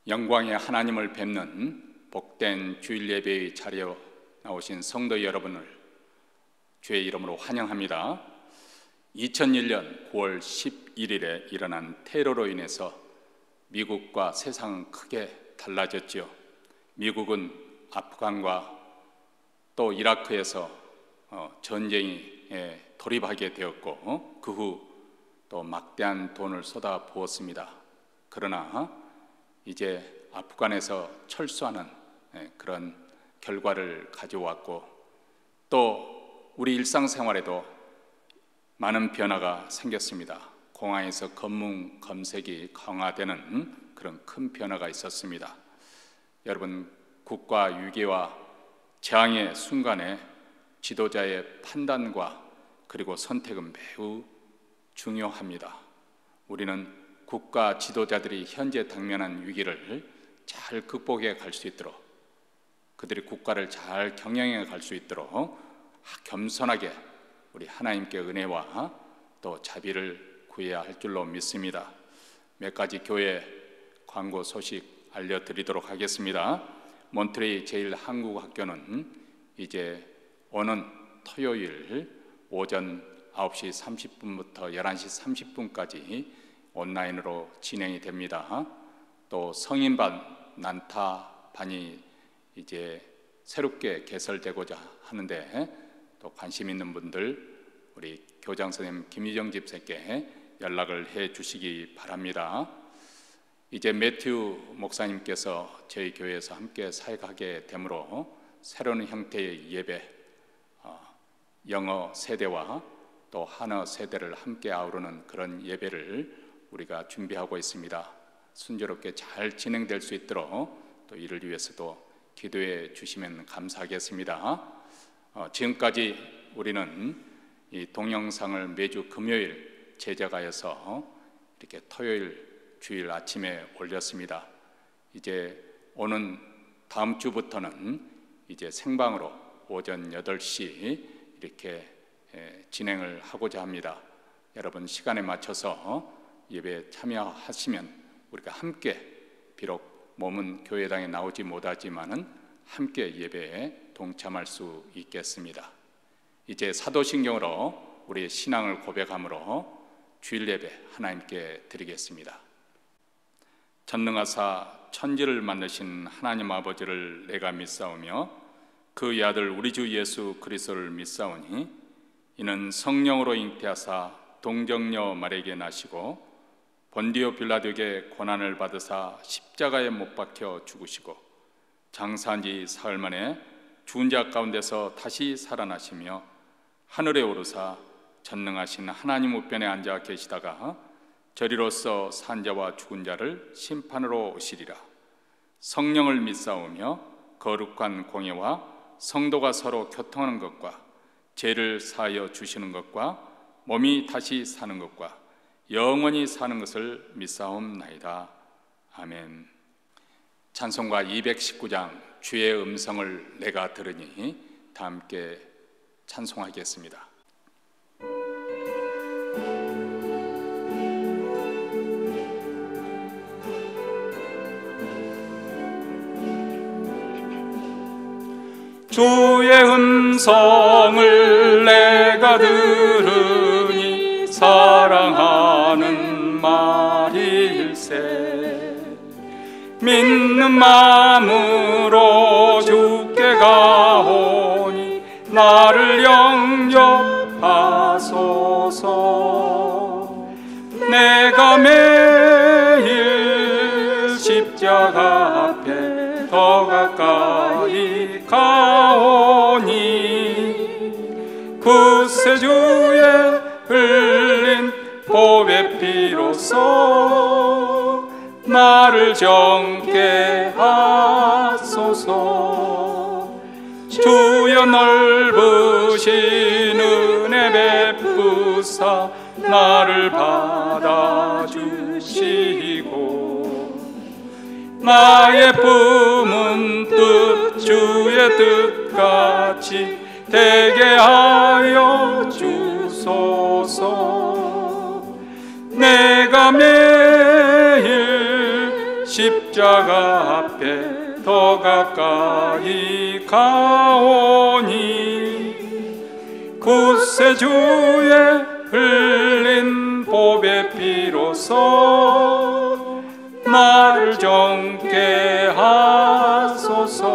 영광의 하나님을 뵙는 복된 주일 예배의 자리에 나오신 성도 여러분을 주의 이름으로 환영합니다. 2001년 9월 11일에 일어난 테러로 인해서 미국과 세상은 크게 달라졌죠. 미국은 아프간과 또 이라크에서 전쟁에 돌입하게 되었고 그 후 또 막대한 돈을 쏟아 부었습니다. 그러나 이제 아프간에서 철수하는 그런 결과를 가져왔고 또 우리 일상생활에도 많은 변화가 생겼습니다. 공항에서 검문 검색이 강화되는 그런 큰 변화가 있었습니다. 여러분, 국가 위기와 재앙의 순간에 지도자의 판단과 그리고 선택은 매우 중요합니다. 우리는 국가 지도자들이 현재 당면한 위기를 잘 극복해 갈 수 있도록, 그들이 국가를 잘 경영해 갈 수 있도록 겸손하게 우리 하나님께 은혜와 또 자비를 구해야 할 줄로 믿습니다. 몇 가지 교회 광고 소식 알려드리도록 하겠습니다. 몬트레이 제1한국학교는 이제 오는 토요일 오전 9시 30분부터 11시 30분까지 온라인으로 진행이 됩니다. 또 성인반, 난타반이 이제 새롭게 개설되고자 하는데 또 관심 있는 분들 우리 교장 선생님 김희정 집사께 연락을 해 주시기 바랍니다. 이제 매튜 목사님께서 저희 교회에서 함께 사역하게 되므로 새로운 형태의 예배, 영어 세대와 또 한어 세대를 함께 아우르는 그런 예배를 우리가 준비하고 있습니다. 순조롭게 잘 진행될 수 있도록 또 이를 위해서도 기도해 주시면 감사하겠습니다. 지금까지 우리는 이 동영상을 매주 금요일 제작하여서 이렇게 토요일 주일 아침에 올렸습니다. 이제 오는 다음 주부터는 이제 생방으로 오전 8시 이렇게 진행을 하고자 합니다. 여러분 시간에 맞춰서 예배에 참여하시면 우리가 함께, 비록 몸은 교회당에 나오지 못하지만은 함께 예배에 동참할 수 있겠습니다. 이제 사도신경으로 우리의 신앙을 고백함으로 주일 예배 하나님께 드리겠습니다. 전능하사 천지를 만드신 하나님 아버지를 내가 믿사오며 그의 아들 우리 주 예수 그리스도를 믿사오니 이는 성령으로 잉태하사 동정녀 마리아에게 나시고 본디오 빌라도에게 고난을 받으사 십자가에 못 박혀 죽으시고 장사한 지 사흘 만에 죽은 자 가운데서 다시 살아나시며 하늘에 오르사 전능하신 하나님 우편에 앉아 계시다가 저리로서 산 자와 죽은 자를 심판으로 오시리라. 성령을 믿사오며 거룩한 공예와 성도가 서로 교통하는 것과 죄를 사하여 주시는 것과 몸이 다시 사는 것과 영원히 사는 것을 믿사옵나이다. 아멘. 찬송가 219장 주의 음성을 내가 들으니 다 함께 찬송하겠습니다. 주의 음성을 내가 들으니 사랑하는 말일세. 믿는 마음으로 주께 가오니 나를 영접하소서. 내가 매일 십자가 앞에 더 가까이 가오니 그새 주의 흘린 보배 피로써 나를 정케 하소서. 주여 넓으신 은혜 베푸사 나를 받아주시고 나의 품은 뜻 주의 뜻같이 되게 하여 주소서. 내가 매일 십자가 앞에 더 가까이 가오니 구세주의 흘린 보배 피로써 나를 정케 하소서.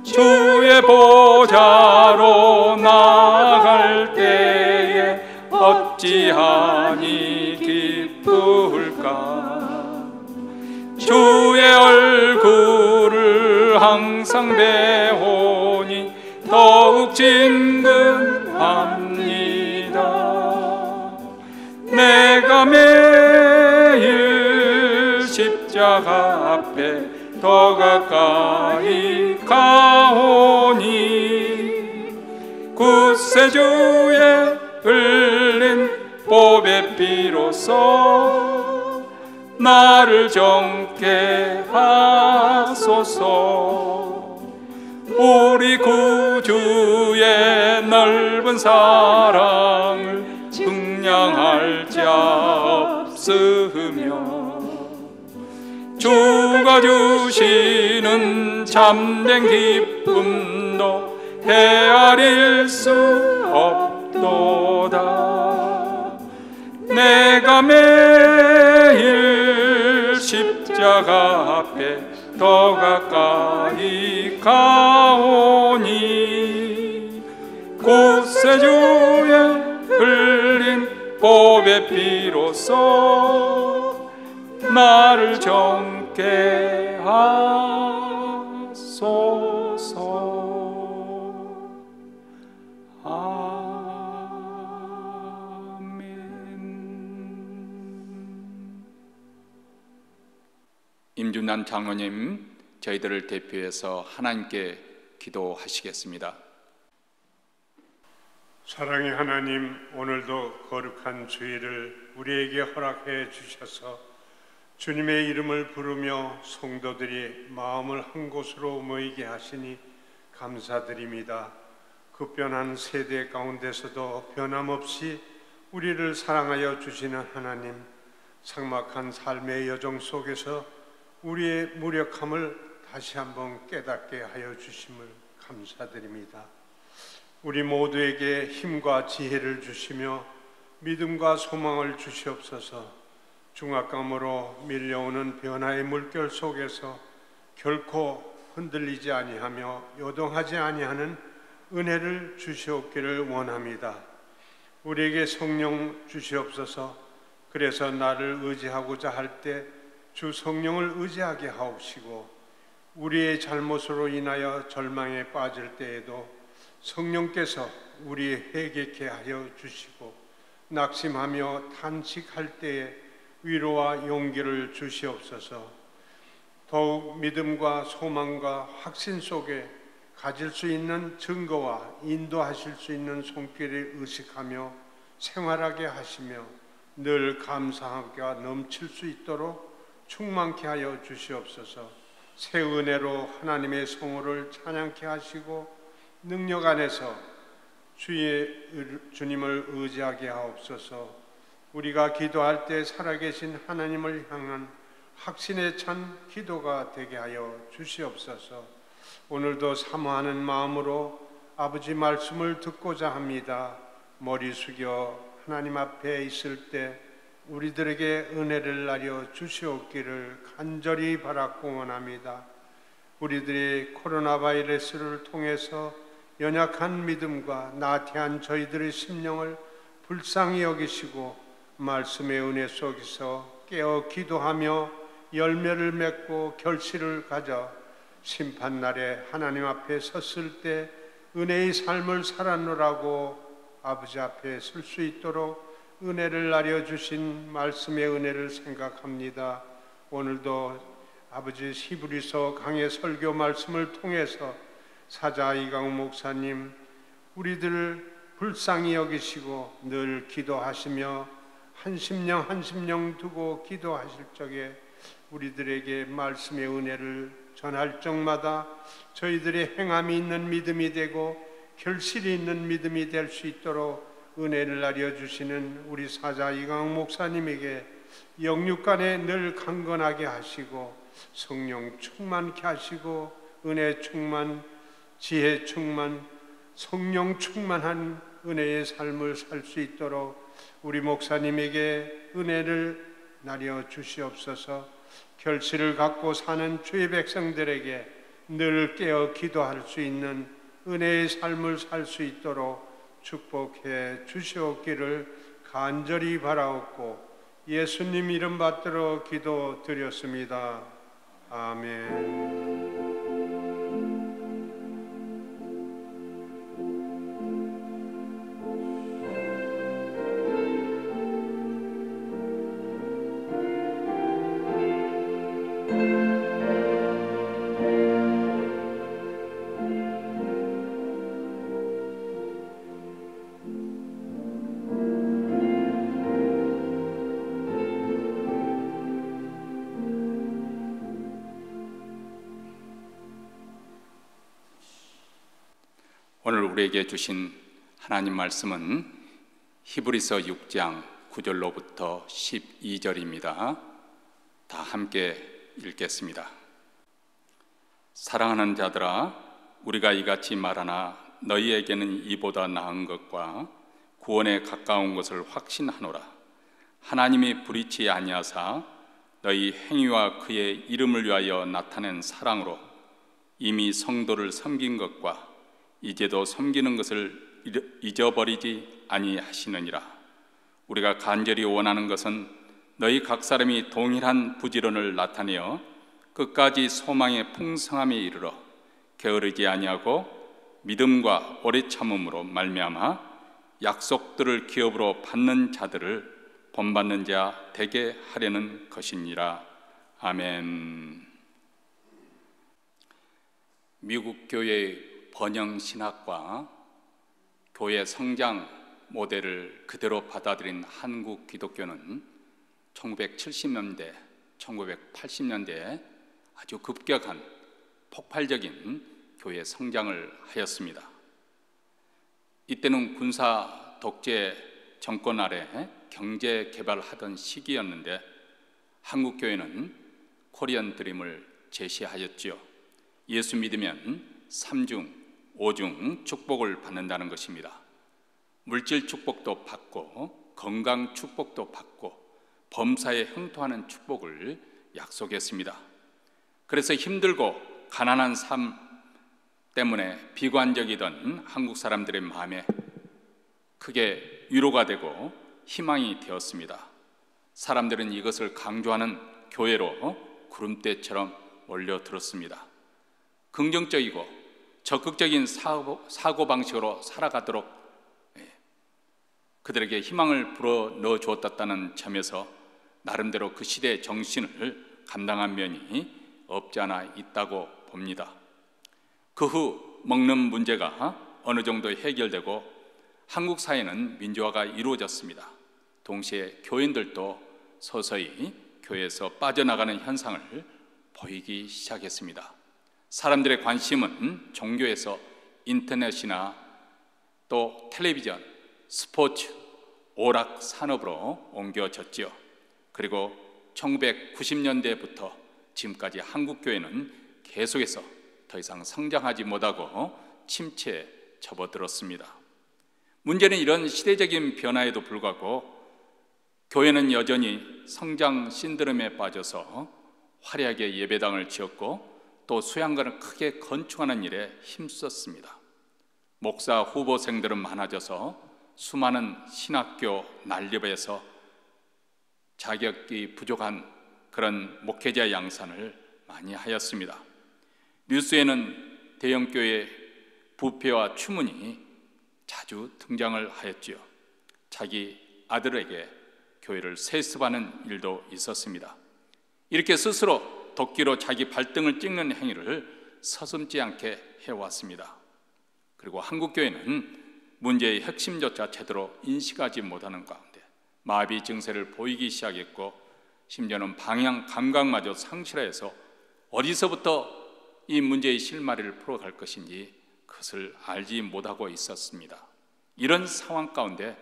주의 보좌로 나아갈 때에 어찌하니 기쁠까. 주의 얼굴을 항상 배우니 더욱 진근합니다. 내가 매일 십자가 앞에 더 가까이 가오니 구세주의 흘린 보배 피로써 나를 정케 하소서. 우리 구주의 넓은 사랑을 측량할 자 없으며 주가 주시는 참된 기쁨도 헤아릴 수 없도다. 내가 매일 십자가 앞에 더 가까이 가오니 구세주의 흘린 보배 피로써 나를 정케 하소서. 임준남 장로님, 저희들을 대표해서 하나님께 기도하시겠습니다. 사랑의 하나님, 오늘도 거룩한 주일을 우리에게 허락해 주셔서 주님의 이름을 부르며 성도들이 마음을 한 곳으로 모이게 하시니 감사드립니다. 급변한 세대 가운데서도 변함없이 우리를 사랑하여 주시는 하나님, 삭막한 삶의 여정 속에서 우리의 무력함을 다시 한번 깨닫게 하여 주심을 감사드립니다. 우리 모두에게 힘과 지혜를 주시며 믿음과 소망을 주시옵소서. 중압감으로 밀려오는 변화의 물결 속에서 결코 흔들리지 아니하며 요동하지 아니하는 은혜를 주시옵기를 원합니다. 우리에게 성령 주시옵소서. 그래서 나를 의지하고자 할 때 주 성령을 의지하게 하옵시고, 우리의 잘못으로 인하여 절망에 빠질 때에도 성령께서 우리 회개케 하여 주시고, 낙심하며 탄식할 때에 위로와 용기를 주시옵소서. 더욱 믿음과 소망과 확신 속에 가질 수 있는 증거와 인도하실 수 있는 손길을 의식하며 생활하게 하시며 늘 감사함과 넘칠 수 있도록 충만케 하여 주시옵소서. 새 은혜로 하나님의 성호를 찬양케 하시고 능력 안에서 주님을 의지하게 하옵소서. 우리가 기도할 때 살아계신 하나님을 향한 확신에 찬 기도가 되게 하여 주시옵소서. 오늘도 사모하는 마음으로 아버지 말씀을 듣고자 합니다. 머리 숙여 하나님 앞에 있을 때 우리들에게 은혜를 나려 주시옵기를 간절히 바라고 원합니다. 우리들이 코로나 바이러스를 통해서 연약한 믿음과 나태한 저희들의 심령을 불쌍히 여기시고 말씀의 은혜 속에서 깨어 기도하며 열매를 맺고 결실을 가져 심판날에 하나님 앞에 섰을 때 은혜의 삶을 살았노라고 아버지 앞에 설 수 있도록 은혜를 나려주신 말씀의 은혜를 생각합니다. 오늘도 아버지 히브리서 강해 설교 말씀을 통해서 사자 이강우 목사님 우리들을 불쌍히 여기시고 늘 기도하시며 한 심령 두고 기도하실 적에 우리들에게 말씀의 은혜를 전할 적마다 저희들의 행함이 있는 믿음이 되고 결실이 있는 믿음이 될 수 있도록 은혜를 나려주시는 우리 사자 이강우 목사님에게 영육간에 늘 강건하게 하시고 성령 충만케 하시고 은혜 충만, 지혜 충만, 성령 충만한 은혜의 삶을 살 수 있도록 우리 목사님에게 은혜를 나려 주시옵소서. 결실을 갖고 사는 주의 백성들에게 늘 깨어 기도할 수 있는 은혜의 삶을 살 수 있도록 축복해 주시옵기를 간절히 바라옵고 예수님 이름 받들어 기도드렸습니다. 아멘. 오늘 우리에게 주신 하나님 말씀은 히브리서 6장 9절로부터 12절입니다. 다 함께 읽겠습니다. 사랑하는 자들아, 우리가 이같이 말하나 너희에게는 이보다 나은 것과 구원에 가까운 것을 확신하노라. 하나님이 불의치 아니하사 너희 행위와 그의 이름을 위하여 나타낸 사랑으로 이미 성도를 섬긴 것과 이제도 섬기는 것을 잊어버리지 아니하시느니라. 우리가 간절히 원하는 것은 너희 각 사람이 동일한 부지런을 나타내어 끝까지 소망의 풍성함에 이르러 게으르지 아니하고 믿음과 오래 참음으로 말미암아 약속들을 기업으로 받는 자들을 본받는 자 되게 하려는 것이니라. 아멘. 미국 교회의 번영 신학과 교회 성장 모델을 그대로 받아들인 한국 기독교는 1970년대, 1980년대에 아주 급격한 폭발적인 교회 성장을 하였습니다. 이때는 군사 독재 정권 아래 경제 개발하던 시기였는데 한국 교회는 코리안 드림을 제시하였지요. 예수 믿으면 3중, 5중 축복을 받는다는 것입니다. 물질 축복도 받고 건강 축복도 받고 범사에 형통하는 축복을 약속했습니다. 그래서 힘들고 가난한 삶 때문에 비관적이던 한국 사람들의 마음에 크게 위로가 되고 희망이 되었습니다. 사람들은 이것을 강조하는 교회로 구름대처럼 몰려들었습니다. 긍정적이고 적극적인 사고방식으로 살아가도록 그들에게 희망을 불어넣어 주었다는 점에서 나름대로 그 시대의 정신을 감당한 면이 없지 않아 있다고 봅니다. 그 후 먹는 문제가 어느 정도 해결되고 한국 사회는 민주화가 이루어졌습니다. 동시에 교인들도 서서히 교회에서 빠져나가는 현상을 보이기 시작했습니다. 사람들의 관심은 종교에서 인터넷이나 또 텔레비전, 스포츠, 오락 산업으로 옮겨졌지요. 그리고 1990년대부터 지금까지 한국교회는 계속해서 더 이상 성장하지 못하고 침체에 접어들었습니다. 문제는 이런 시대적인 변화에도 불구하고 교회는 여전히 성장 신드롬에 빠져서 화려하게 예배당을 지었고 또 수양관을 크게 건축하는 일에 힘썼습니다. 목사 후보생들은 많아져서 수많은 신학교 난립에서 자격이 부족한 그런 목회자 양산을 많이 하였습니다. 뉴스에는 대형교회 부패와 추문이 자주 등장을 하였지요. 자기 아들에게 교회를 세습하는 일도 있었습니다. 이렇게 스스로 도끼로 자기 발등을 찍는 행위를 서슴지 않게 해왔습니다. 그리고 한국교회는 문제의 핵심조차 제대로 인식하지 못하는 가운데 마비 증세를 보이기 시작했고 심지어는 방향 감각마저 상실해서 어디서부터 이 문제의 실마리를 풀어갈 것인지 그것을 알지 못하고 있었습니다. 이런 상황 가운데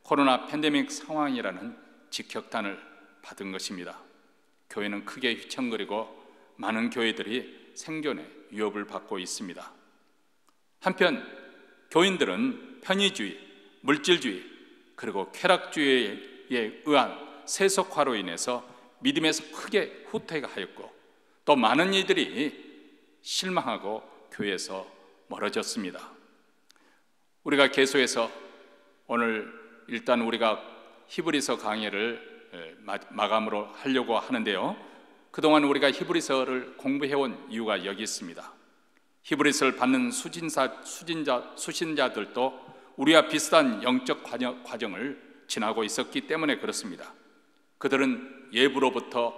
코로나 팬데믹 상황이라는 직격탄을 받은 것입니다. 교회는 크게 휘청거리고 많은 교회들이 생존에 위협을 받고 있습니다. 한편 교인들은 편의주의, 물질주의, 그리고 쾌락주의에 의한 세속화로 인해서 믿음에서 크게 후퇴하였고, 또 많은 이들이 실망하고 교회에서 멀어졌습니다. 우리가 계속해서 오늘 일단 우리가 히브리서 강의를 마감으로 하려고 하는데요, 그동안 우리가 히브리서를 공부해온 이유가 여기 있습니다. 히브리서를 받는 수신자들도 우리와 비슷한 영적 과정을 지나고 있었기 때문에 그렇습니다. 그들은 예부로부터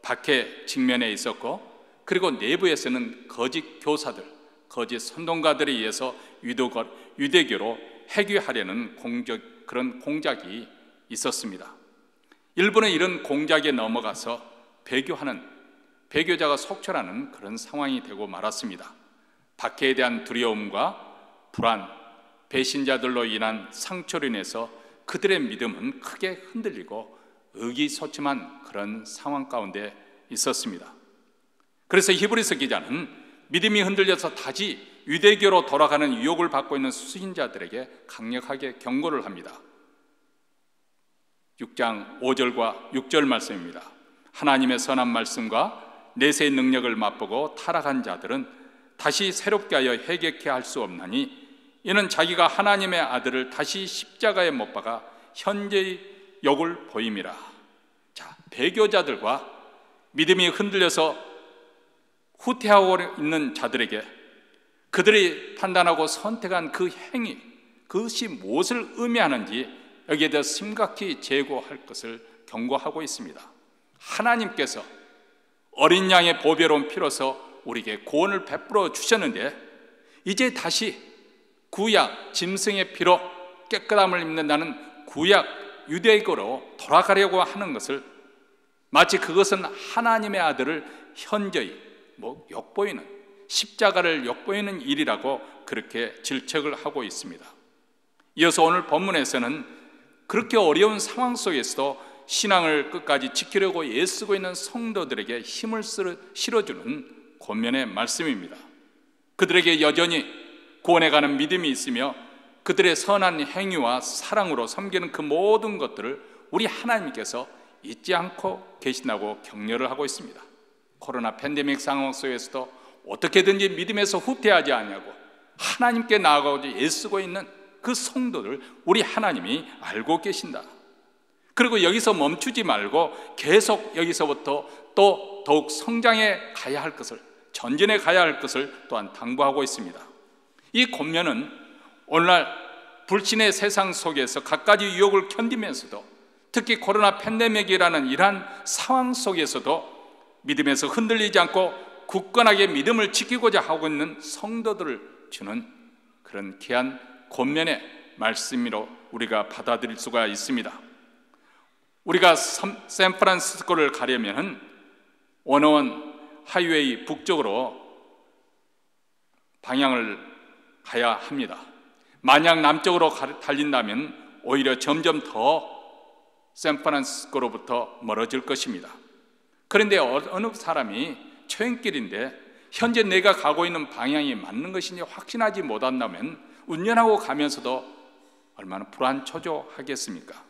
박해 직면에 있었고, 그리고 내부에서는 거짓 교사들, 거짓 선동가들에 의해서 유대교로 해귀하려는 그런 공작이 있었습니다. 일부는 이런 공작에 넘어가서 배교자가 속출하는 그런 상황이 되고 말았습니다. 박해에 대한 두려움과 불안, 배신자들로 인한 상처로 인해서 그들의 믿음은 크게 흔들리고 의기소침한 그런 상황 가운데 있었습니다. 그래서 히브리서 기자는 믿음이 흔들려서 다시 유대교로 돌아가는 유혹을 받고 있는 수신자들에게 강력하게 경고를 합니다. 6장 5절과 6절 말씀입니다. 하나님의 선한 말씀과 내세의 능력을 맛보고 타락한 자들은 다시 새롭게 하여 회개케 할 수 없나니, 이는 자기가 하나님의 아들을 다시 십자가에 못 박아 현재의 욕을 보임이라. 자, 배교자들과 믿음이 흔들려서 후퇴하고 있는 자들에게 그들이 판단하고 선택한 그 행위, 그것이 무엇을 의미하는지 여기에 대해 심각히 재고할 것을 경고하고 있습니다. 하나님께서 어린 양의 보배로운 피로서 우리에게 구원을 베풀어 주셨는데, 이제 다시 구약 짐승의 피로 깨끗함을 입는다는 구약 유대교로 돌아가려고 하는 것을, 마치 그것은 하나님의 아들을 현저히 욕보이는, 십자가를 욕보이는 일이라고 그렇게 질책을 하고 있습니다. 이어서 오늘 본문에서는 그렇게 어려운 상황 속에서도 신앙을 끝까지 지키려고 애쓰고 있는 성도들에게 힘을 실어주는 권면의 말씀입니다. 그들에게 여전히 구원해가는 믿음이 있으며 그들의 선한 행위와 사랑으로 섬기는 그 모든 것들을 우리 하나님께서 잊지 않고 계신다고 격려를 하고 있습니다. 코로나 팬데믹 상황 속에서도 어떻게든지 믿음에서 후퇴하지 않냐고 하나님께 나아가고자 애쓰고 있는 그 성도들 우리 하나님이 알고 계신다. 그리고 여기서 멈추지 말고 계속 여기서부터 또 더욱 성장해 가야 할 것을, 전진해 가야 할 것을 또한 당부하고 있습니다. 이 권면은 오늘날 불신의 세상 속에서 갖가지 유혹을 견디면서도, 특히 코로나 팬데믹이라는 이러한 상황 속에서도 믿음에서 흔들리지 않고 굳건하게 믿음을 지키고자 하고 있는 성도들을 주는 그런 귀한 권면의 말씀으로 우리가 받아들일 수가 있습니다. 우리가 샌프란시스코를 가려면 원어원 하이웨이 북쪽으로 방향을 가야 합니다. 만약 남쪽으로 달린다면 오히려 점점 더 샌프란시스코로부터 멀어질 것입니다. 그런데 어느 사람이 초행길인데 현재 내가 가고 있는 방향이 맞는 것인지 확신하지 못한다면 운전하고 가면서도 얼마나 불안초조하겠습니까?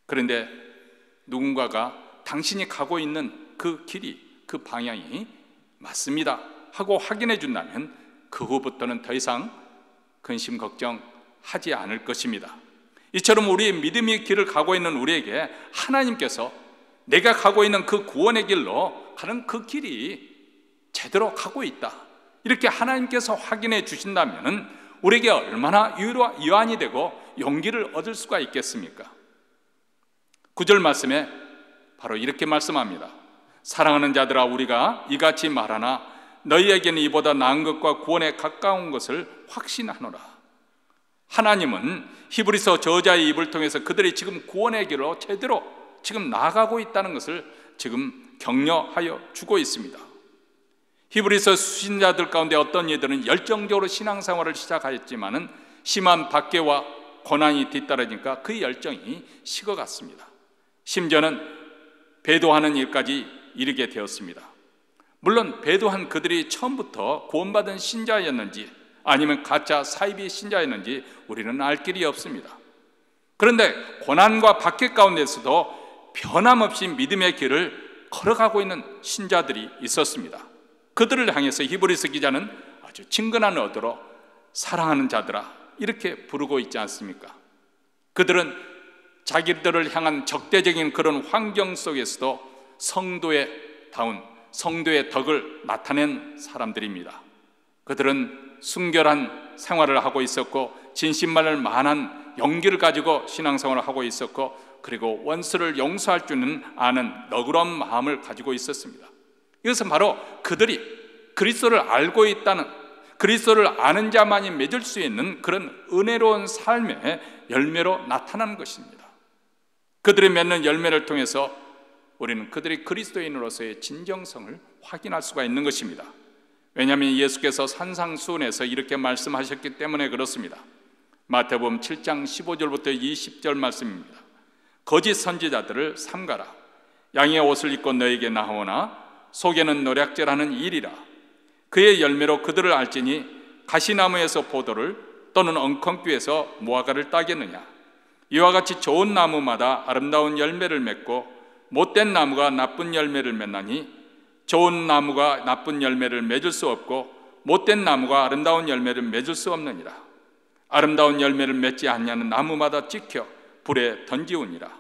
그런데 누군가가 당신이 가고 있는 그 길이, 그 방향이 맞습니다 하고 확인해 준다면 그 후부터는 더 이상 근심 걱정하지 않을 것입니다. 이처럼 우리의 믿음의 길을 가고 있는 우리에게 하나님께서 내가 가고 있는 그 구원의 길로 가는 그 길이 제대로 가고 있다, 이렇게 하나님께서 확인해 주신다면 우리에게 얼마나 유안이 되고 용기를 얻을 수가 있겠습니까? 9절 말씀에 바로 이렇게 말씀합니다. 사랑하는 자들아, 우리가 이같이 말하나 너희에게는 이보다 나은 것과 구원에 가까운 것을 확신하노라. 하나님은 히브리서 저자의 입을 통해서 그들이 지금 구원의 길로 제대로 지금 나아가고 있다는 것을 지금 격려하여 주고 있습니다. 히브리서 수신자들 가운데 어떤 이들은 열정적으로 신앙생활을 시작하였지만은 심한 박해와 고난이 뒤따르니까 그 열정이 식어갔습니다. 심지어는 배도하는 일까지 이르게 되었습니다. 물론 배도한 그들이 처음부터 구원받은 신자였는지 아니면 가짜 사이비 신자였는지 우리는 알 길이 없습니다. 그런데 고난과 박해 가운데서도 변함없이 믿음의 길을 걸어가고 있는 신자들이 있었습니다. 그들을 향해서 히브리서 기자는 아주 친근한 어조로 사랑하는 자들아 이렇게 부르고 있지 않습니까? 그들은 자기들을 향한 적대적인 그런 환경 속에서도 성도의 덕을 나타낸 사람들입니다. 그들은 순결한 생활을 하고 있었고 진실만을 만한 용기를 가지고 신앙생활을 하고 있었고 그리고 원수를 용서할 줄은 아는 너그러운 마음을 가지고 있었습니다. 이것은 바로 그들이 그리스도를 알고 있다는, 그리스도를 아는 자만이 맺을 수 있는 그런 은혜로운 삶의 열매로 나타나는 것입니다. 그들이 맺는 열매를 통해서 우리는 그들이 그리스도인으로서의 진정성을 확인할 수가 있는 것입니다. 왜냐하면 예수께서 산상수훈에서 이렇게 말씀하셨기 때문에 그렇습니다. 마태복음 7장 15절부터 20절 말씀입니다. 거짓 선지자들을 삼가라. 양의 옷을 입고 너에게 나오나 속에는 노략질하는 일이라. 그의 열매로 그들을 알지니 가시나무에서 포도를 또는 엉겅퀴에서 무화과를 따겠느냐. 이와 같이 좋은 나무마다 아름다운 열매를 맺고 못된 나무가 나쁜 열매를 맺나니 좋은 나무가 나쁜 열매를 맺을 수 없고 못된 나무가 아름다운 열매를 맺을 수 없느니라. 아름다운 열매를 맺지 않냐는 나무마다 찍혀 불에 던지우니라.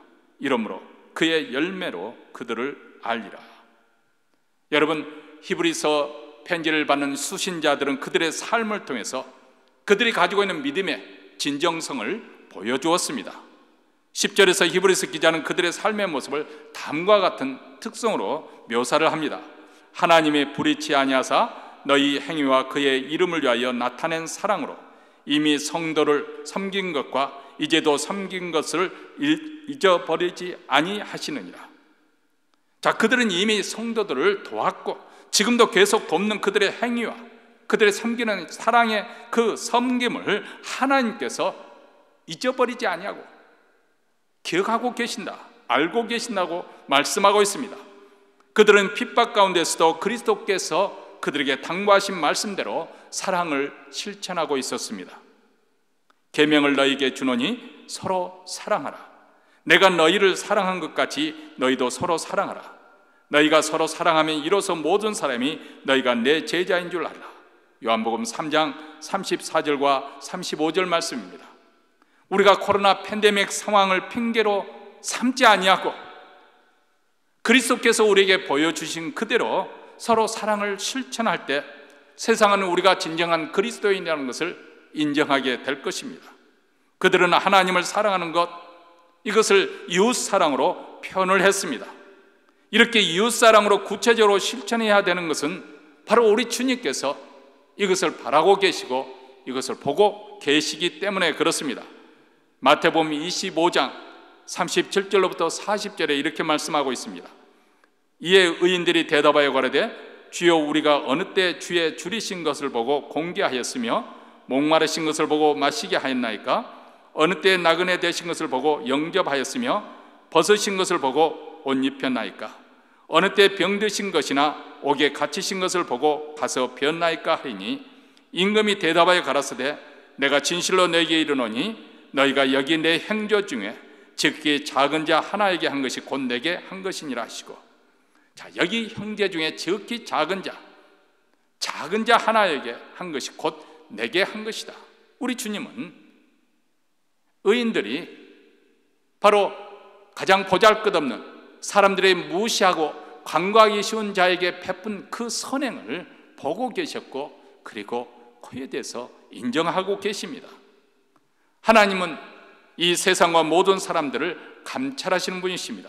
이러므로 그의 열매로 그들을 알리라. 여러분, 히브리서 편지를 받는 수신자들은 그들의 삶을 통해서 그들이 가지고 있는 믿음의 진정성을 보여주었습니다. 10절에서 히브리서 기자는 그들의 삶의 모습을 다음과 같은 특성으로 묘사를 합니다. 하나님의 불의치 아니하사 너희 행위와 그의 이름을 위하여 나타낸 사랑으로 이미 성도를 섬긴 것과 이제도 섬긴 것을 잊어버리지 아니하시느니라. 자, 그들은 이미 성도들을 도왔고 지금도 계속 돕는 그들의 행위와 그들의 섬기는 사랑의 그 섬김을 하나님께서 잊어버리지 아니하고 기억하고 계신다, 알고 계신다고 말씀하고 있습니다. 그들은 핍박 가운데서도 그리스도께서 그들에게 당부하신 말씀대로 사랑을 실천하고 있었습니다. 계명을 너희에게 주노니 서로 사랑하라. 내가 너희를 사랑한 것 같이 너희도 서로 사랑하라. 너희가 서로 사랑하면 이로써 모든 사람이 너희가 내 제자인 줄 알라. 요한복음 3장 34절과 35절 말씀입니다. 우리가 코로나 팬데믹 상황을 핑계로 삼지 아니하고 그리스도께서 우리에게 보여주신 그대로 서로 사랑을 실천할 때 세상은 우리가 진정한 그리스도인이라는 것을 인정하게 될 것입니다. 그들은 하나님을 사랑하는 것, 이것을 이웃사랑으로 표현을 했습니다. 이렇게 이웃사랑으로 구체적으로 실천해야 되는 것은 바로 우리 주님께서 이것을 바라고 계시고 이것을 보고 계시기 때문에 그렇습니다. 마태복음 25장 37절로부터 40절에 이렇게 말씀하고 있습니다. 이에 의인들이 대답하여 가로되 주여 우리가 어느 때 주의 줄이신 것을 보고 공개하였으며 목마르신 것을 보고 마시게 하였나이까? 어느 때 나그네 되신 것을 보고 영접하였으며 벗으신 것을 보고 옷 입혔나이까? 어느 때 병드신 것이나 옥에 갇히신 것을 보고 가서 뵀나이까 하니 임금이 대답하여 가라사대 내가 진실로 너에게 이르노니 너희가 여기 내 행조 중에 즉기 작은 자 하나에게 한 것이 곧 내게 한 것이니라 하시고, 자, 여기 형제 중에 즉기 작은 자 하나에게 한 것이 곧 내게 한 것이다. 우리 주님은 의인들이 바로 가장 보잘것없는 사람들의 무시하고 간과하기 쉬운 자에게 베푼 그 선행을 보고 계셨고 그리고 그에 대해서 인정하고 계십니다. 하나님은 이 세상과 모든 사람들을 감찰하시는 분이십니다.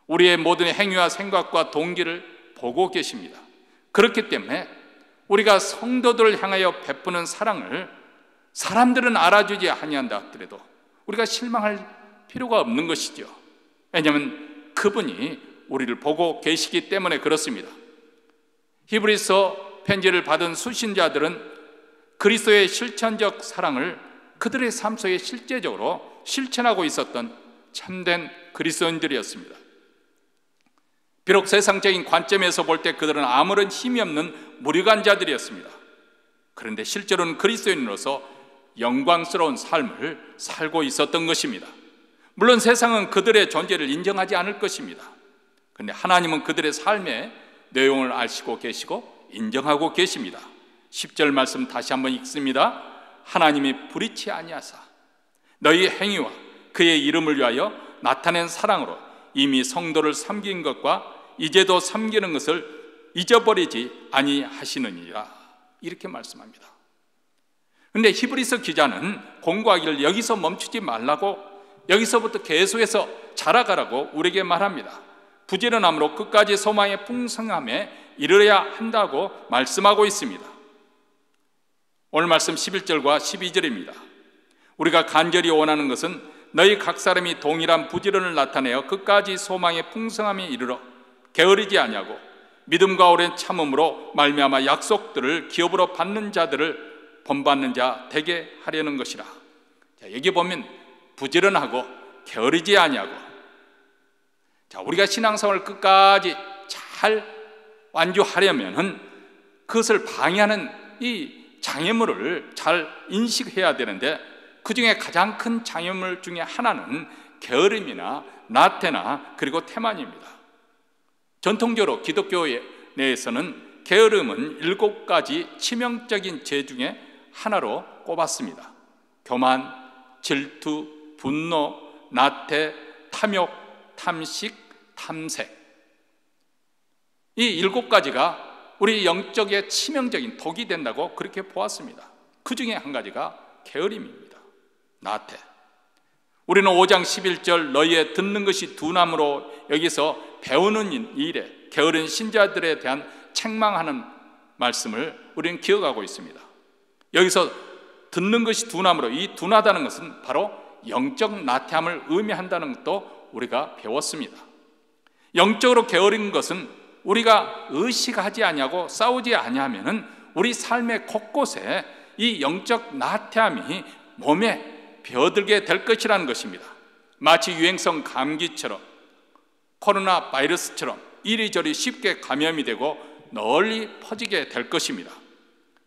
우리의 모든 행위와 생각과 동기를 보고 계십니다. 그렇기 때문에 우리가 성도들을 향하여 베푸는 사랑을 사람들은 알아주지 아니한다 하더라도 우리가 실망할 필요가 없는 것이죠. 왜냐하면 그분이 우리를 보고 계시기 때문에 그렇습니다. 히브리서 편지를 받은 수신자들은 그리스도의 실천적 사랑을 그들의 삶 속에 실제적으로 실천하고 있었던 참된 그리스도인들이었습니다. 비록 세상적인 관점에서 볼 때 그들은 아무런 힘이 없는 무력한 자들이었습니다. 그런데 실제로는 그리스도인으로서 영광스러운 삶을 살고 있었던 것입니다. 물론 세상은 그들의 존재를 인정하지 않을 것입니다. 그런데 하나님은 그들의 삶의 내용을 아시고 계시고 인정하고 계십니다. 10절 말씀 다시 한번 읽습니다. 하나님이 불의치 아니하사 너희 행위와 그의 이름을 위하여 나타낸 사랑으로 이미 성도를 섬긴 것과 이제도 섬기는 것을 잊어버리지 아니하시느니라, 이렇게 말씀합니다. 그런데 히브리서 기자는 공고하기를 여기서 멈추지 말라고, 여기서부터 계속해서 자라가라고 우리에게 말합니다. 부지런함으로 끝까지 소망의 풍성함에 이르러야 한다고 말씀하고 있습니다. 오늘 말씀 11절과 12절입니다. 우리가 간절히 원하는 것은 너희 각 사람이 동일한 부지런을 나타내어 끝까지 소망의 풍성함에 이르러 게으르지 아니하고 믿음과 오랜 참음으로 말미암아 약속들을 기업으로 받는 자들을 본받는 자 되게 하려는 것이라. 자, 여기 보면 부지런하고 게으르지 아니하고, 자, 우리가 신앙생활을 끝까지 잘 완주하려면은 그것을 방해하는 이 장애물을 잘 인식해야 되는데, 그 중에 가장 큰 장애물 중에 하나는 게으름이나 나태나 그리고 태만입니다. 전통적으로 기독교 내에서는 게으름은 7가지 치명적인 죄 중에 하나로 꼽았습니다. 교만, 질투, 분노, 나태, 탐욕, 탐식, 탐색. 이 7가지가 우리 영적에 치명적인 독이 된다고 그렇게 보았습니다. 그 중에 한 가지가 게으름입니다. 나태. 우리는 5장 11절 너희의 듣는 것이 둔함으로 여기서 배우는 일에 게으른 신자들에 대한 책망하는 말씀을 우리는 기억하고 있습니다. 여기서 듣는 것이 둔함으로, 이 둔하다는 것은 바로 영적 나태함을 의미한다는 것도 우리가 배웠습니다. 영적으로 게으른 것은 우리가 의식하지 아니하고 싸우지 아니하면은 우리 삶의 곳곳에 이 영적 나태함이 몸에 배어들게 될 것이라는 것입니다. 마치 유행성 감기처럼, 코로나 바이러스처럼 이리저리 쉽게 감염이 되고 널리 퍼지게 될 것입니다.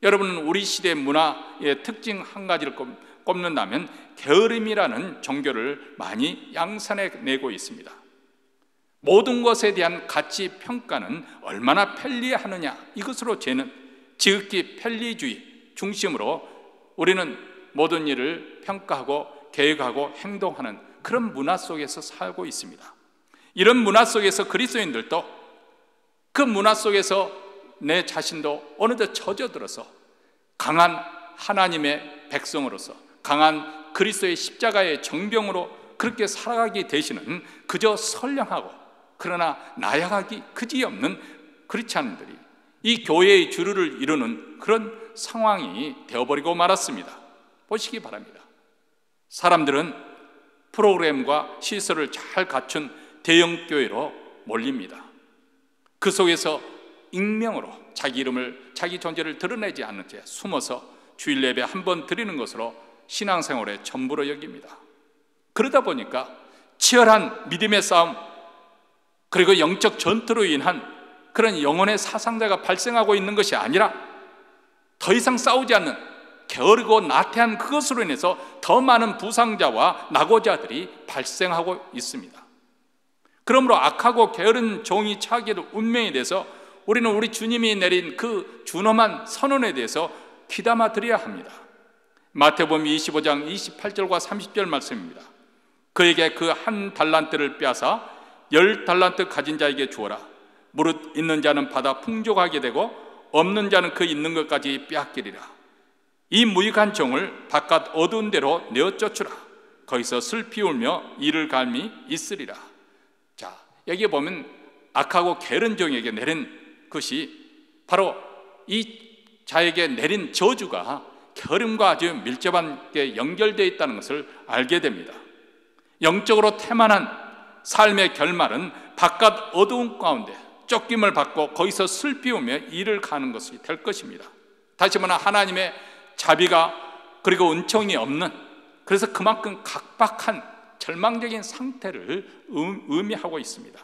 여러분은 우리 시대 문화의 특징 한 가지를 꼽는다면 게으름이라는 종교를 많이 양산해내고 있습니다. 모든 것에 대한 가치 평가는 얼마나 편리하느냐, 이것으로 재는 지극히 편리주의 중심으로 우리는 모든 일을 평가하고 계획하고 행동하는 그런 문화 속에서 살고 있습니다. 이런 문화 속에서 그리스도인들도 그 문화 속에서 내 자신도 어느덧 젖어들어서 강한 하나님의 백성으로서, 강한 그리스도의 십자가의 정병으로 그렇게 살아가게 되시는 그저 선량하고 그러나 나약하기 그지없는 크리스찬들이 이 교회의 주류를 이루는 그런 상황이 되어버리고 말았습니다. 보시기 바랍니다. 사람들은 프로그램과 시설을 잘 갖춘 대형교회로 몰립니다. 그 속에서 익명으로 자기 이름을, 자기 존재를 드러내지 않는 채 숨어서 주일 예배 한 번 드리는 것으로 신앙생활의 전부로 여깁니다. 그러다 보니까 치열한 믿음의 싸움, 그리고 영적 전투로 인한 그런 영혼의 사상자가 발생하고 있는 것이 아니라 더 이상 싸우지 않는 게으르고 나태한 그것으로 인해서 더 많은 부상자와 낙오자들이 발생하고 있습니다. 그러므로 악하고 게으른 종이 처하게 될 운명에 대해서 우리는 우리 주님이 내린 그 준엄한 선언에 대해서 귀담아 드려야 합니다. 마태복음 25장 28절과 30절 말씀입니다. 그에게 그 한 달란트를 빼앗아 10달란트 가진 자에게 주어라. 무릇 있는 자는 받아 풍족하게 되고 없는 자는 그 있는 것까지 빼앗기리라. 이 무익한 종을 바깥 어두운 데로 내어 쫓으라. 거기서 슬피 울며 이를 갈미 있으리라. 자, 여기 보면 악하고 게으른 종에게 내린 것이 바로 이 자에게 내린 저주가 게으름과 아주 밀접하게 연결되어 있다는 것을 알게 됩니다. 영적으로 태만한 삶의 결말은 바깥 어두운 가운데 쫓김을 받고 거기서 슬피 울며 이를 가는 것이 될 것입니다. 다시 말하면 하나님의 자비가 그리고 은총이 없는, 그래서 그만큼 각박한 절망적인 상태를 의미하고 있습니다.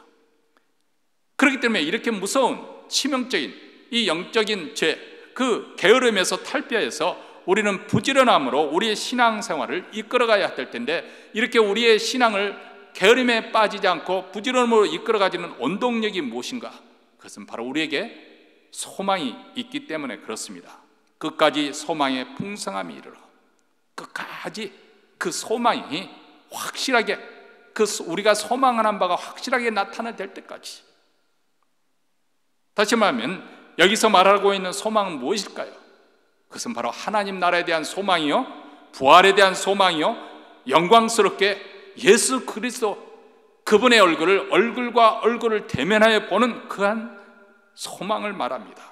그렇기 때문에 이렇게 무서운 치명적인 이 영적인 죄, 그 게으름에서 탈피해서 우리는 부지런함으로 우리의 신앙생활을 이끌어가야 될 텐데, 이렇게 우리의 신앙을 게으름에 빠지지 않고 부지런함으로 이끌어가지는 원동력이 무엇인가? 그것은 바로 우리에게 소망이 있기 때문에 그렇습니다. 끝까지 소망의 풍성함이 이르러, 끝까지 그 소망이 확실하게, 우리가 소망하는 바가 확실하게 나타날 때까지. 다시 말하면 여기서 말하고 있는 소망은 무엇일까요? 그것은 바로 하나님 나라에 대한 소망이요, 부활에 대한 소망이요, 영광스럽게 예수 그리스도 그분의 얼굴과 얼굴을 대면하여 보는 그한 소망을 말합니다.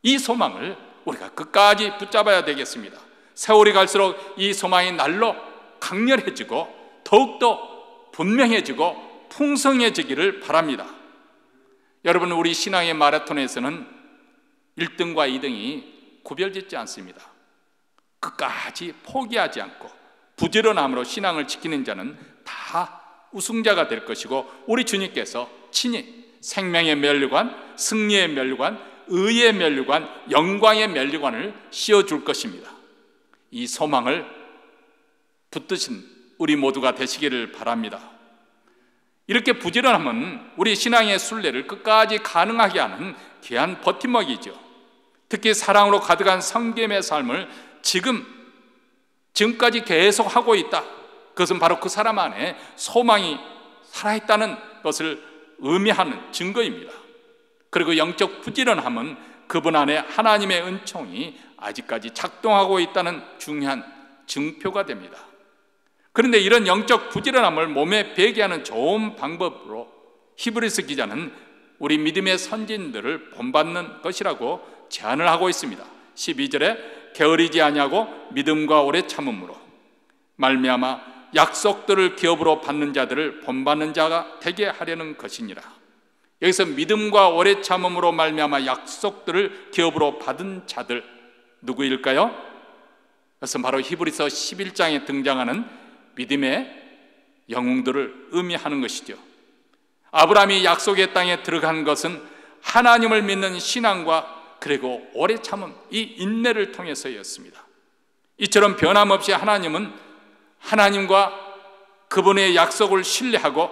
이 소망을 우리가 끝까지 붙잡아야 되겠습니다. 세월이 갈수록 이 소망이 날로 강렬해지고 더욱더 분명해지고 풍성해지기를 바랍니다. 여러분, 우리 신앙의 마라톤에서는 1등과 2등이 구별짓지 않습니다. 끝까지 포기하지 않고 부지런함으로 신앙을 지키는 자는 다 우승자가 될 것이고, 우리 주님께서 친히 생명의 면류관, 승리의 면류관, 의의 면류관, 영광의 면류관을 씌워줄 것입니다. 이 소망을 붙드신 우리 모두가 되시기를 바랍니다. 이렇게 부지런함은 우리 신앙의 순례를 끝까지 가능하게 하는 귀한 버팀목이죠. 특히 사랑으로 가득한 성김의 삶을 지금까지 계속 하고 있다. 그것은 바로 그 사람 안에 소망이 살아있다는 것을 의미하는 증거입니다. 그리고 영적 부지런함은 그분 안에 하나님의 은총이 아직까지 작동하고 있다는 중요한 증표가 됩니다. 그런데 이런 영적 부지런함을 몸에 배게 하는 좋은 방법으로 히브리서 기자는 우리 믿음의 선진들을 본받는 것이라고 제안을 하고 있습니다. 12절에 게으르지 아니하고 믿음과 오래 참음으로 말미암아 약속들을 기업으로 받는 자들을 본받는 자가 되게 하려는 것이니라. 여기서 믿음과 오래 참음으로 말미암아 약속들을 기업으로 받은 자들, 누구일까요? 그것은 바로 히브리서 11장에 등장하는 믿음의 영웅들을 의미하는 것이죠. 아브라함이 약속의 땅에 들어간 것은 하나님을 믿는 신앙과 그리고 오래 참음, 이 인내를 통해서였습니다. 이처럼 변함없이 하나님은 하나님과 그분의 약속을 신뢰하고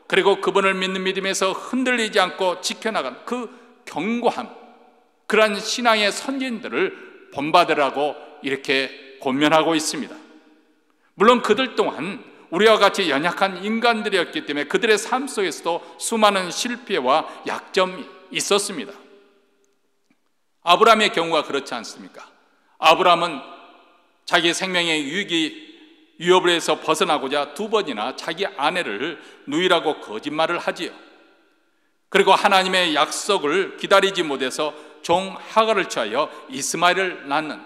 그리고 그분을 믿는 믿음에서 흔들리지 않고 지켜나간 그 견고함, 그러한 신앙의 선진들을 본받으라고 이렇게 권면하고 있습니다. 물론 그들 또한 우리와 같이 연약한 인간들이었기 때문에 그들의 삶 속에서도 수많은 실패와 약점이 있었습니다. 아브라함의 경우가 그렇지 않습니까? 아브라함은 자기 생명의 위협을 해서 벗어나고자 2번이나 자기 아내를 누이라고 거짓말을 하지요. 그리고 하나님의 약속을 기다리지 못해서 종 하갈을 취하여 이스마엘을 낳는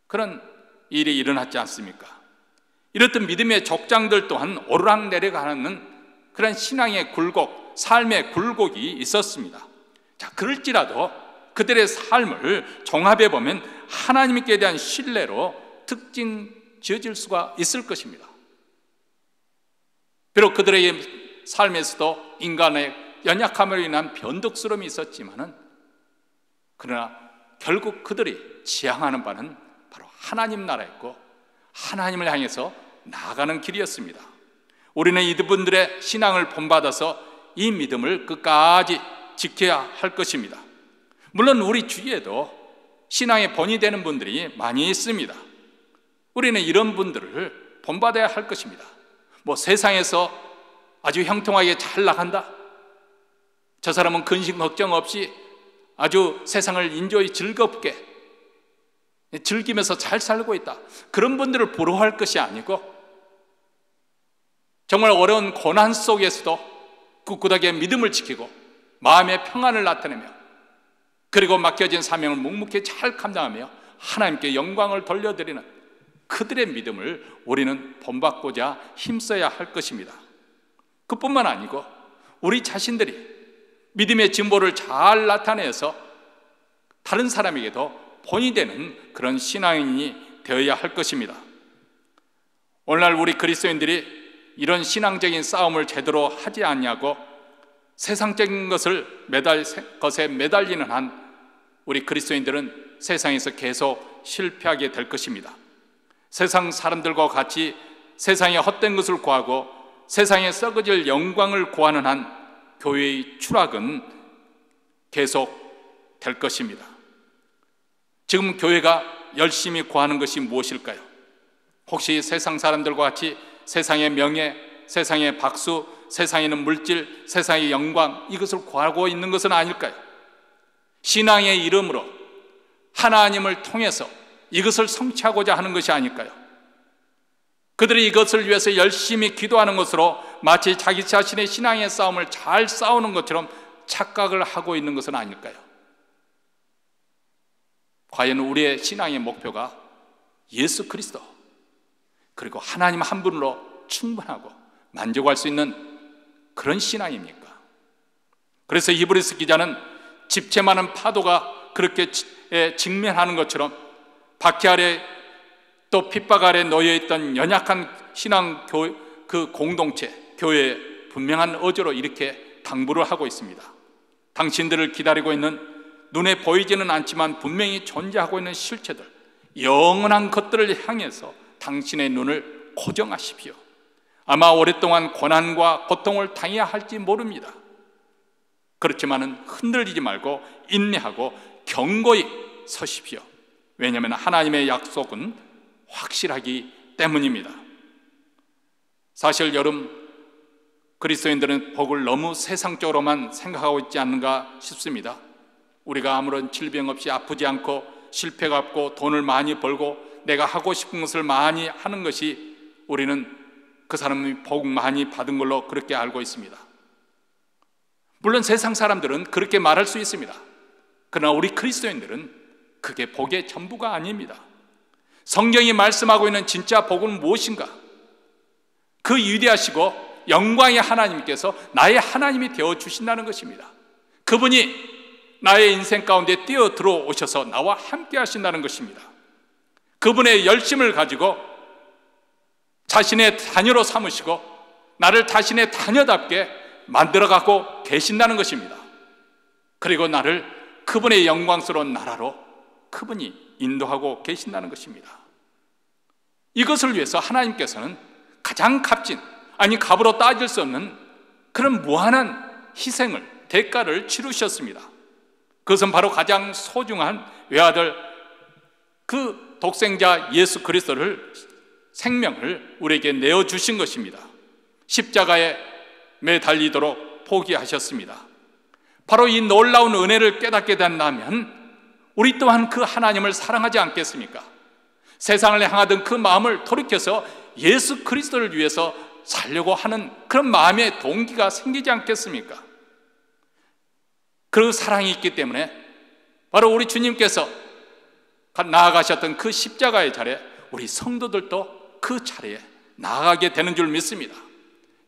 그런 일이 일어났지 않습니까? 이렇듯 믿음의 족장들 또한 오르락내리락하는 그런 신앙의 굴곡, 삶의 굴곡이 있었습니다. 자, 그럴지라도 그들의 삶을 종합해 보면 하나님께 대한 신뢰로 특징 지어질 수가 있을 것입니다. 비록 그들의 삶에서도 인간의 연약함으로 인한 변덕스러움이 있었지만은, 그러나 결국 그들이 지향하는 바는 바로 하나님 나라였고 하나님을 향해서 나아가는 길이었습니다. 우리는 이분들의 신앙을 본받아서 이 믿음을 끝까지 지켜야 할 것입니다. 물론 우리 주위에도 신앙의 본이 되는 분들이 많이 있습니다. 우리는 이런 분들을 본받아야 할 것입니다. 세상에서 아주 형통하게 잘 나간다, 저 사람은 근심 걱정 없이 아주 세상을 인조히 즐겁게 즐기면서 잘 살고 있다, 그런 분들을 부러워할 것이 아니고 정말 어려운 고난 속에서도 꿋꿋하게 믿음을 지키고 마음의 평안을 나타내며 그리고 맡겨진 사명을 묵묵히 잘 감당하며 하나님께 영광을 돌려드리는 그들의 믿음을 우리는 본받고자 힘써야 할 것입니다. 그뿐만 아니고 우리 자신들이 믿음의 진보를 잘 나타내서 다른 사람에게도 본이 되는 그런 신앙인이 되어야 할 것입니다. 오늘날 우리 그리스도인들이 이런 신앙적인 싸움을 제대로 하지 않냐고 세상적인 것에 매달리는 한 우리 그리스도인들은 세상에서 계속 실패하게 될 것입니다. 세상 사람들과 같이 세상의 헛된 것을 구하고 세상에 썩어질 영광을 구하는 한 교회의 추락은 계속 될 것입니다. 지금 교회가 열심히 구하는 것이 무엇일까요? 혹시 세상 사람들과 같이 세상의 명예, 세상의 박수, 세상에 있는 물질, 세상의 영광, 이것을 구하고 있는 것은 아닐까요? 신앙의 이름으로 하나님을 통해서 이것을 성취하고자 하는 것이 아닐까요? 그들이 이것을 위해서 열심히 기도하는 것으로 마치 자기 자신의 신앙의 싸움을 잘 싸우는 것처럼 착각을 하고 있는 것은 아닐까요? 과연 우리의 신앙의 목표가 예수 그리스도 그리고 하나님 한 분으로 충분하고 만족할 수 있는 그런 신앙입니까? 그래서 히브리서 기자는 집채 많은 파도가 그렇게 직면하는 것처럼 바퀴 아래 또 핍박 아래 놓여있던 연약한 신앙 그 공동체, 교회의 분명한 어조로 이렇게 당부를 하고 있습니다. 당신들을 기다리고 있는 눈에 보이지는 않지만 분명히 존재하고 있는 실체들, 영원한 것들을 향해서 당신의 눈을 고정하십시오. 아마 오랫동안 고난과 고통을 당해야 할지 모릅니다. 그렇지만은 흔들리지 말고 인내하고 견고히 서십시오. 왜냐하면 하나님의 약속은 확실하기 때문입니다. 사실 여러분, 그리스도인들은 복을 너무 세상적으로만 생각하고 있지 않는가 싶습니다. 우리가 아무런 질병 없이 아프지 않고 실패가 없고 돈을 많이 벌고 내가 하고 싶은 것을 많이 하는 것이 우리는 그 사람이 복 많이 받은 걸로 그렇게 알고 있습니다. 물론 세상 사람들은 그렇게 말할 수 있습니다. 그러나 우리 그리스도인들은 그게 복의 전부가 아닙니다. 성경이 말씀하고 있는 진짜 복은 무엇인가? 그 위대하시고 영광의 하나님께서 나의 하나님이 되어주신다는 것입니다. 그분이 나의 인생 가운데 뛰어 들어오셔서 나와 함께 하신다는 것입니다. 그분의 열심을 가지고 자신의 자녀로 삼으시고 나를 자신의 자녀답게 만들어가고 계신다는 것입니다. 그리고 나를 그분의 영광스러운 나라로 그분이 인도하고 계신다는 것입니다. 이것을 위해서 하나님께서는 가장 값진, 아니 값으로 따질 수 없는 그런 무한한 희생을, 대가를 치르셨습니다. 그것은 바로 가장 소중한 외아들, 그 독생자 예수 그리스도를, 생명을 우리에게 내어주신 것입니다. 십자가에 매달리도록 포기하셨습니다. 바로 이 놀라운 은혜를 깨닫게 된다면 우리 또한 그 하나님을 사랑하지 않겠습니까? 세상을 향하던 그 마음을 돌이켜서 예수 그리스도를 위해서 살려고 하는 그런 마음의 동기가 생기지 않겠습니까? 그 사랑이 있기 때문에 바로 우리 주님께서 나아가셨던 그 십자가의 자리에 우리 성도들도 그 자리에 나아가게 되는 줄 믿습니다.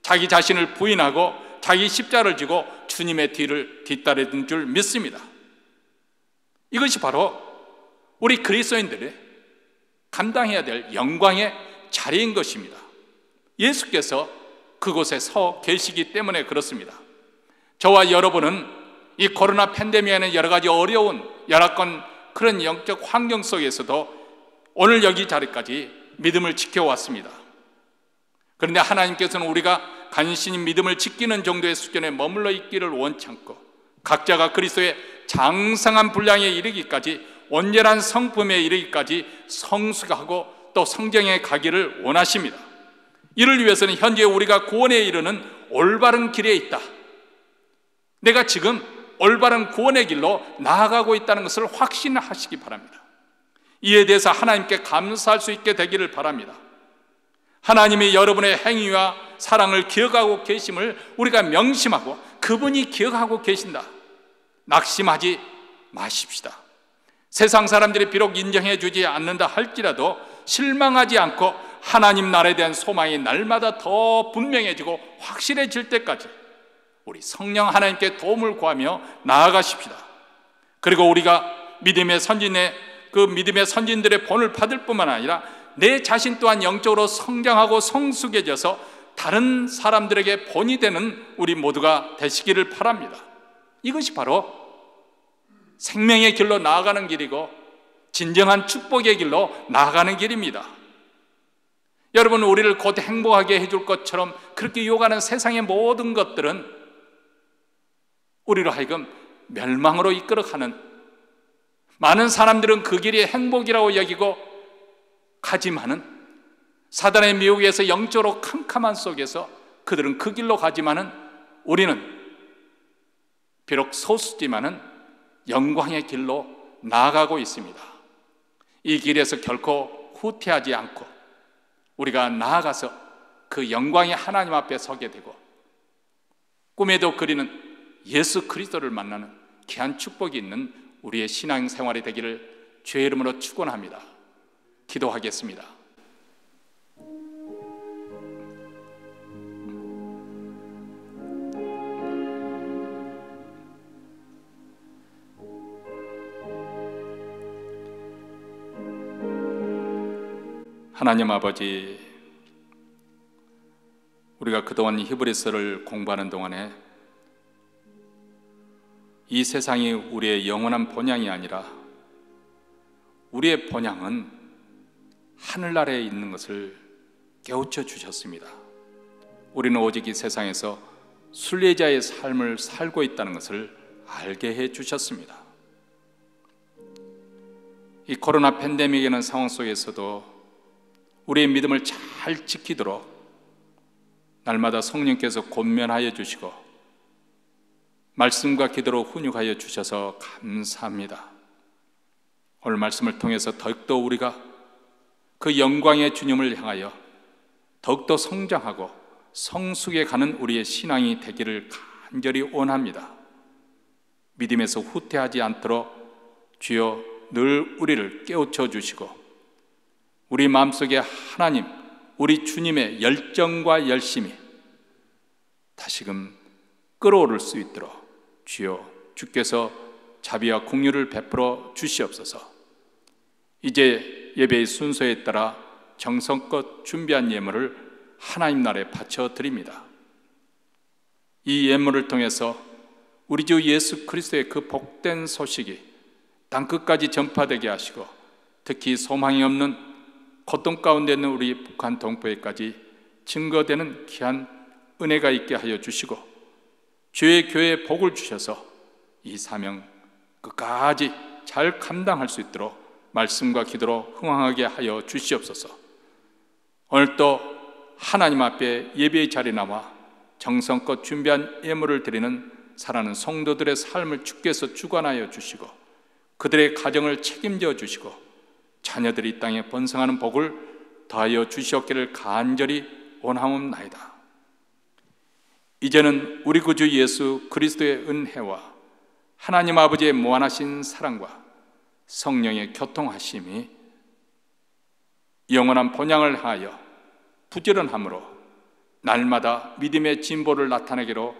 자기 자신을 부인하고 자기 십자가를 지고 주님의 뒤를 뒤따르는 줄 믿습니다. 이것이 바로 우리 그리스도인들이 감당해야 될 영광의 자리인 것입니다. 예수께서 그곳에 서 계시기 때문에 그렇습니다. 저와 여러분은 이 코로나 팬데믹에는 여러 가지 어려운 열악한 그런 영적 환경 속에서도 오늘 여기 자리까지 믿음을 지켜왔습니다. 그런데 하나님께서는 우리가 간신히 믿음을 지키는 정도의 수준에 머물러 있기를 원치 않고 각자가 그리스도의 장성한 분량에 이르기까지, 온전한 성품에 이르기까지 성숙하고 또 성경에 가기를 원하십니다. 이를 위해서는 현재 우리가 구원에 이르는 올바른 길에 있다, 내가 지금 올바른 구원의 길로 나아가고 있다는 것을 확신하시기 바랍니다. 이에 대해서 하나님께 감사할 수 있게 되기를 바랍니다. 하나님이 여러분의 행위와 사랑을 기억하고 계심을 우리가 명심하고 그분이 기억하고 계신다, 낙심하지 마십시다. 세상 사람들이 비록 인정해 주지 않는다 할지라도 실망하지 않고 하나님 나라에 대한 소망이 날마다 더 분명해지고 확실해질 때까지 우리 성령 하나님께 도움을 구하며 나아가십시다. 그리고 우리가 믿음의 선진들의 본을 받을 뿐만 아니라 내 자신 또한 영적으로 성장하고 성숙해져서 다른 사람들에게 본이 되는 우리 모두가 되시기를 바랍니다. 이것이 바로 생명의 길로 나아가는 길이고 진정한 축복의 길로 나아가는 길입니다. 여러분, 우리를 곧 행복하게 해줄 것처럼 그렇게 유혹하는 세상의 모든 것들은 우리로 하여금 멸망으로 이끌어가는, 많은 사람들은 그 길이 행복이라고 여기고 가지만은 사단의 미혹에서 영적으로 캄캄한 속에서 그들은 그 길로 가지만은 우리는 비록 소수지만은 영광의 길로 나아가고 있습니다. 이 길에서 결코 후퇴하지 않고 우리가 나아가서 그 영광의 하나님 앞에 서게 되고 꿈에도 그리는 예수 그리스도를 만나는 귀한 축복이 있는 우리의 신앙생활이 되기를 주의 이름으로 축원합니다. 기도하겠습니다. 하나님 아버지, 우리가 그동안 히브리서를 공부하는 동안에 이 세상이 우리의 영원한 본향이 아니라 우리의 본향은 하늘나라에 있는 것을 깨우쳐 주셨습니다. 우리는 오직 이 세상에서 순례자의 삶을 살고 있다는 것을 알게 해 주셨습니다. 이 코로나 팬데믹이라는 상황 속에서도 우리의 믿음을 잘 지키도록 날마다 성령께서 권면하여 주시고 말씀과 기도로 훈육하여 주셔서 감사합니다. 오늘 말씀을 통해서 더욱더 우리가 그 영광의 주님을 향하여 더욱더 성장하고 성숙해 가는 우리의 신앙이 되기를 간절히 원합니다. 믿음에서 후퇴하지 않도록 주여 늘 우리를 깨우쳐 주시고 우리 마음속에 하나님, 우리 주님의 열정과 열심이 다시금 끌어오를 수 있도록 주여 주께서 자비와 긍휼을 베풀어 주시옵소서. 이제 예배의 순서에 따라 정성껏 준비한 예물을 하나님 나라에 바쳐 드립니다. 이 예물을 통해서 우리 주 예수 그리스도의 그 복된 소식이 땅끝까지 전파되게 하시고 특히 소망이 없는 고통 가운데 있는 우리 북한 동포에까지 증거되는 귀한 은혜가 있게 하여 주시고 주의 교회에 복을 주셔서 이 사명 끝까지 잘 감당할 수 있도록 말씀과 기도로 흥황하게 하여 주시옵소서. 오늘 또 하나님 앞에 예배의 자리에 나와 정성껏 준비한 예물을 드리는 사랑하는 성도들의 삶을 주께서 주관하여 주시고 그들의 가정을 책임져 주시고 자녀들이 이 땅에 번성하는 복을 더하여 주시옵기를 간절히 원하옵나이다. 이제는 우리 구주 예수 그리스도의 은혜와 하나님 아버지의 무한하신 사랑과 성령의 교통하심이 영원한 본향을 하여 부지런함으로 날마다 믿음의 진보를 나타내기로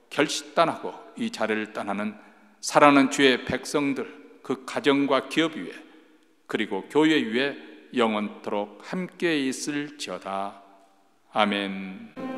결단하고 이 자리를 떠나는 사랑하는 주의 백성들, 그 가정과 기업 위에 그리고 교회 위에 영원토록 함께 있을지어다. 아멘.